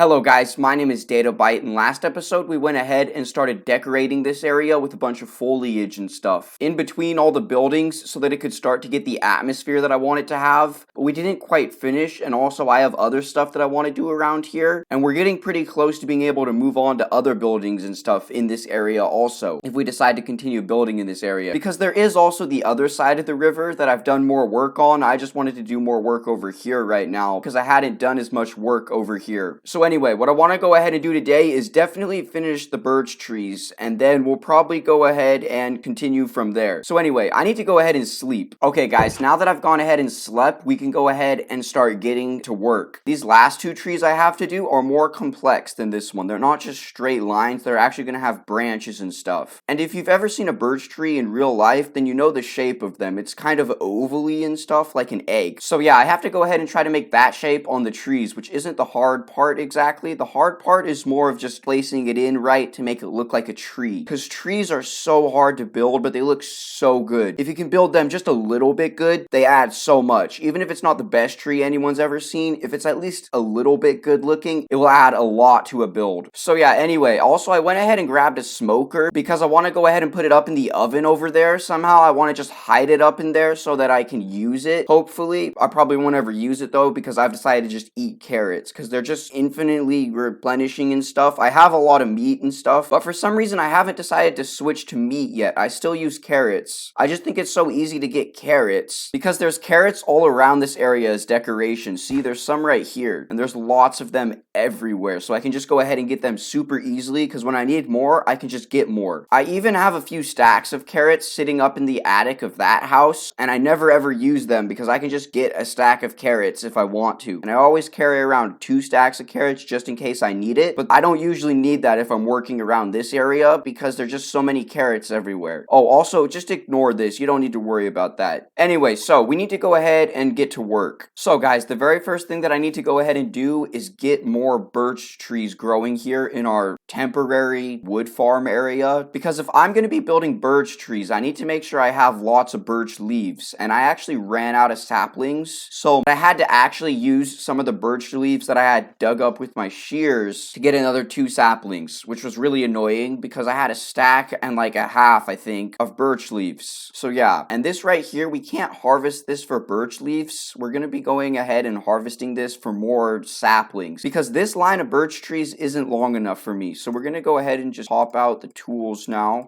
Hello guys, my name is DataByte, and last episode we went ahead and started decorating this area with a bunch of foliage and stuff in between all the buildings so that it could start to get the atmosphere that I want it to have, but we didn't quite finish, and also I have other stuff that I want to do around here, and we're getting pretty close to being able to move on to other buildings and stuff in this area also, if we decide to continue building in this area, because there is also the other side of the river that I've done more work on. I just wanted to do more work over here right now, because I hadn't done as much work over here. So anyway, what I want to go ahead and do today is definitely finish the birch trees, and then we'll probably go ahead and continue from there. So anyway, I need to go ahead and sleep. Okay guys, now that I've gone ahead and slept, we can go ahead and start getting to work. These last two trees I have to do are more complex than this one. They're not just straight lines, they're actually going to have branches and stuff. And if you've ever seen a birch tree in real life, then you know the shape of them. It's kind of ovally and stuff, like an egg. So yeah, I have to go ahead and try to make that shape on the trees, which isn't the hard part exactly. The hard part is more of just placing it in right to make it look like a tree. Because trees are so hard to build, but they look so good. If you can build them just a little bit good, they add so much. Even if it's not the best tree anyone's ever seen, if it's at least a little bit good looking, it will add a lot to a build. So yeah, anyway, also I went ahead and grabbed a smoker because I want to go ahead and put it up in the oven over there. Somehow I want to just hide it up in there so that I can use it. Hopefully, I probably won't ever use it though because I've decided to just eat carrots because they're just infinitely replenishing and stuff. I have a lot of meat and stuff, but for some reason I haven't decided to switch to meat yet. I still use carrots. I just think it's so easy to get carrots because there's carrots all around this area as decoration. See, there's some right here and there's lots of them everywhere, so I can just go ahead and get them super easily because when I need more, I can just get more. I even have a few stacks of carrots sitting up in the attic of that house, and I never ever use them because I can just get a stack of carrots if I want to. And I always carry around 2 stacks of carrots just in case I need it, but I don't usually need that if I'm working around this area because there's just so many carrots everywhere. Oh, also, just ignore this. You don't need to worry about that. Anyway, so we need to go ahead and get to work. So guys, the very first thing that I need to go ahead and do is get more birch trees growing here in our temporary wood farm area, because if I'm going to be building birch trees, I need to make sure I have lots of birch leaves, and I actually ran out of saplings, so I had to actually use some of the birch leaves that I had dug up with my shears to get another 2 saplings, which was really annoying because I had a stack and like a half, I think, of birch leaves. So yeah, and this right here, we can't harvest this for birch leaves. We're going to be going ahead and harvesting this for more saplings because this line of birch trees isn't long enough for me. So we're going to go ahead and just pop out the tools now.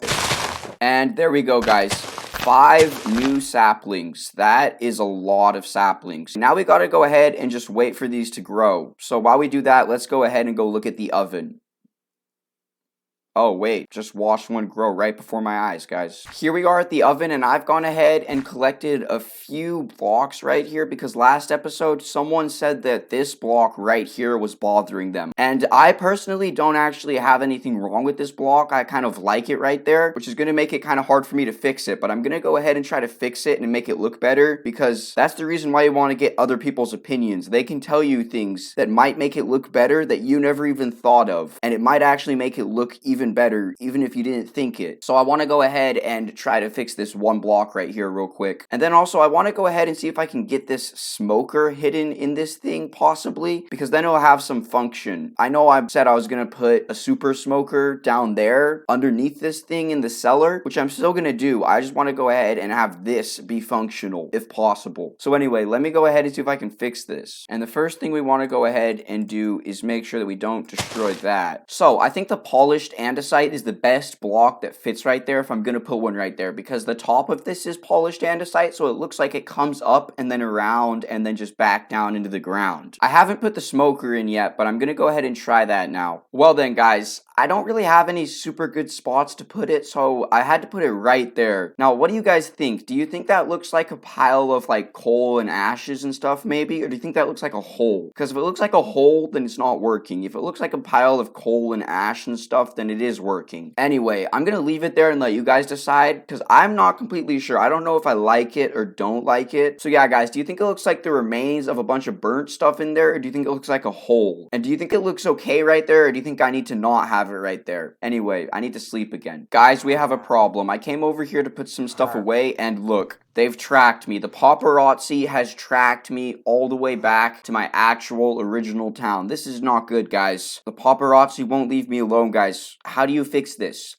And there we go, guys. 5 new saplings. That is a lot of saplings. Now we got to go ahead and just wait for these to grow. So while we do that, let's go ahead and go look at the oven. Oh wait, just watched one grow right before my eyes, guys. Here we are at the oven, and I've gone ahead and collected a few blocks right here because last episode someone said that this block right here was bothering them. And I personally don't actually have anything wrong with this block. I kind of like it right there, which is going to make it kind of hard for me to fix it. But I'm going to go ahead and try to fix it and make it look better because that's the reason why you want to get other people's opinions. They can tell you things that might make it look better that you never even thought of. And it might actually make it look even better even if you didn't think it. So I want to go ahead and try to fix this one block right here real quick. And then also I want to go ahead and see if I can get this smoker hidden in this thing possibly, because then it'll have some function. I know I said I was going to put a super smoker down there underneath this thing in the cellar, which I'm still going to do. I just want to go ahead and have this be functional if possible. So anyway, let me go ahead and see if I can fix this. And the first thing we want to go ahead and do is make sure that we don't destroy that. So I think the polished andesite is the best block that fits right there if I'm going to put one right there, because the top of this is polished andesite, so it looks like it comes up and then around and then just back down into the ground. I haven't put the smoker in yet, but I'm going to go ahead and try that now. Well then guys, I don't really have any super good spots to put it, so I had to put it right there. Now, what do you guys think? Do you think that looks like a pile of like coal and ashes and stuff maybe? Or do you think that looks like a hole? Because if it looks like a hole, then it's not working. If it looks like a pile of coal and ash and stuff, then it is working. Anyway, I'm gonna leave it there and let you guys decide because I'm not completely sure. I don't know if I like it or don't like it. So yeah, guys, do you think it looks like the remains of a bunch of burnt stuff in there, or do you think it looks like a hole? And do you think it looks okay right there, or do you think I need to not have it right there? Anyway, I need to sleep again. Guys, we have a problem. I came over here to put some stuff away, and look, They've tracked me. The paparazzi has tracked me all the way back to my actual original town. This is not good, guys. The paparazzi won't leave me alone, guys. How do you fix this?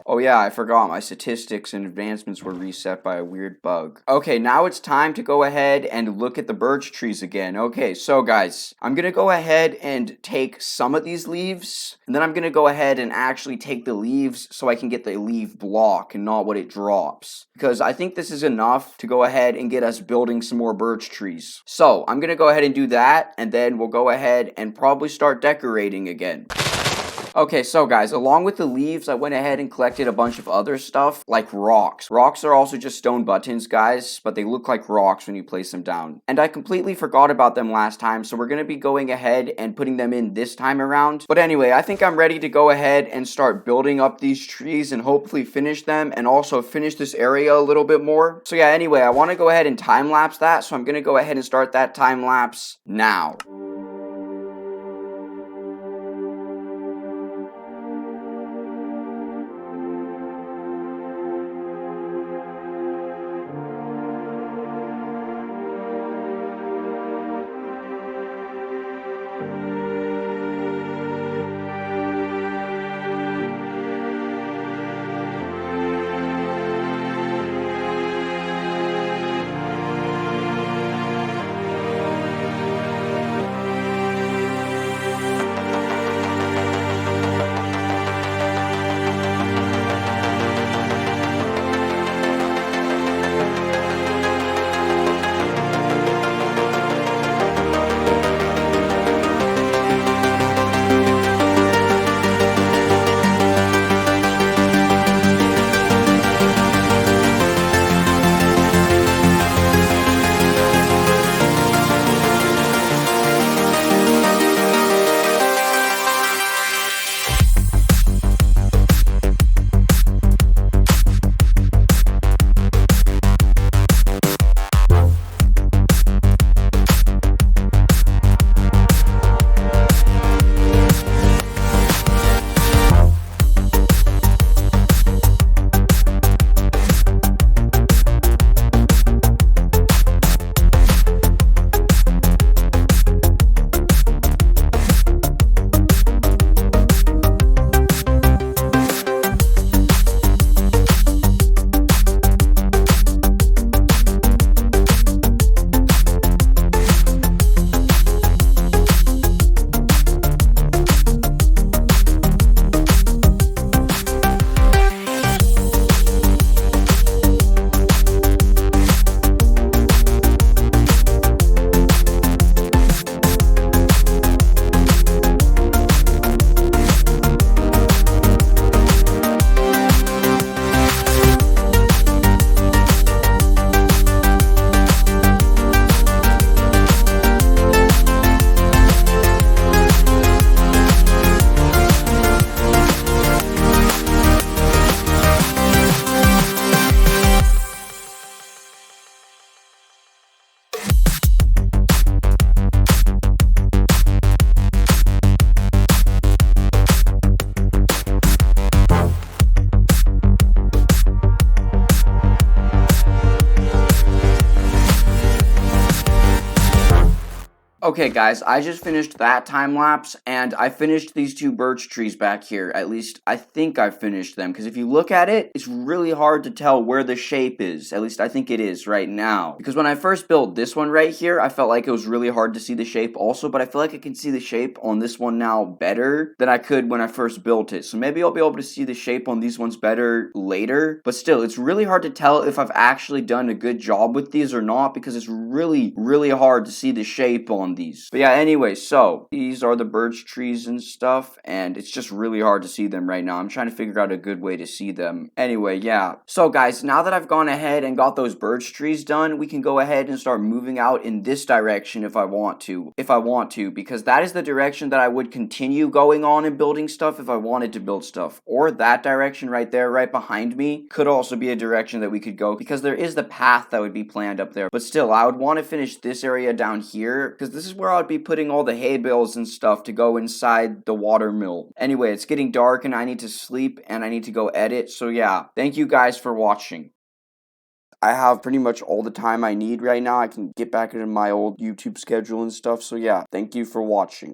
Oh yeah, I forgot my statistics and advancements were reset by a weird bug. Okay, now it's time to go ahead and look at the birch trees again. Okay, so guys, I'm gonna go ahead and take some of these leaves, and then I'm gonna go ahead and actually take the leaves so I can get the leaf block and not what it drops. Because I think this is enough to go ahead and get us building some more birch trees. So, I'm gonna go ahead and do that, and then we'll go ahead and probably start decorating again. Okay, so guys, along with the leaves, I went ahead and collected a bunch of other stuff, like rocks. Rocks are also just stone buttons, guys, but they look like rocks when you place them down. And I completely forgot about them last time, so we're going to be going ahead and putting them in this time around. But anyway, I think I'm ready to go ahead and start building up these trees and hopefully finish them and also finish this area a little bit more. So yeah, anyway, I want to go ahead and time-lapse that, so I'm going to go ahead and start that time-lapse now. Okay guys, I just finished that time lapse and I finished these two birch trees back here. At least I think I finished them because if you look at it, it's really hard to tell where the shape is. At least I think it is right now. Because when I first built this one right here, I felt like it was really hard to see the shape also, but I feel like I can see the shape on this one now better than I could when I first built it. So maybe I'll be able to see the shape on these ones better later. But still, it's really hard to tell if I've actually done a good job with these or not because it's really, really hard to see the shape on these. But yeah, anyway, so these are the birch trees and stuff, and it's just really hard to see them right now. I'm trying to figure out a good way to see them. Anyway, yeah. So guys, now that I've gone ahead and got those birch trees done, we can go ahead and start moving out in this direction if I want to. Because that is the direction that I would continue going on and building stuff if I wanted to build stuff. Or that direction right there, right behind me, could also be a direction that we could go because there is the path that would be planned up there. But still, I would want to finish this area down here because this is where I'd be putting all the hay bales and stuff to go inside the water mill. Anyway, it's getting dark and I need to sleep and I need to go edit. So yeah, thank you guys for watching. I have pretty much all the time I need right now. I can get back into my old YouTube schedule and stuff. So yeah, thank you for watching.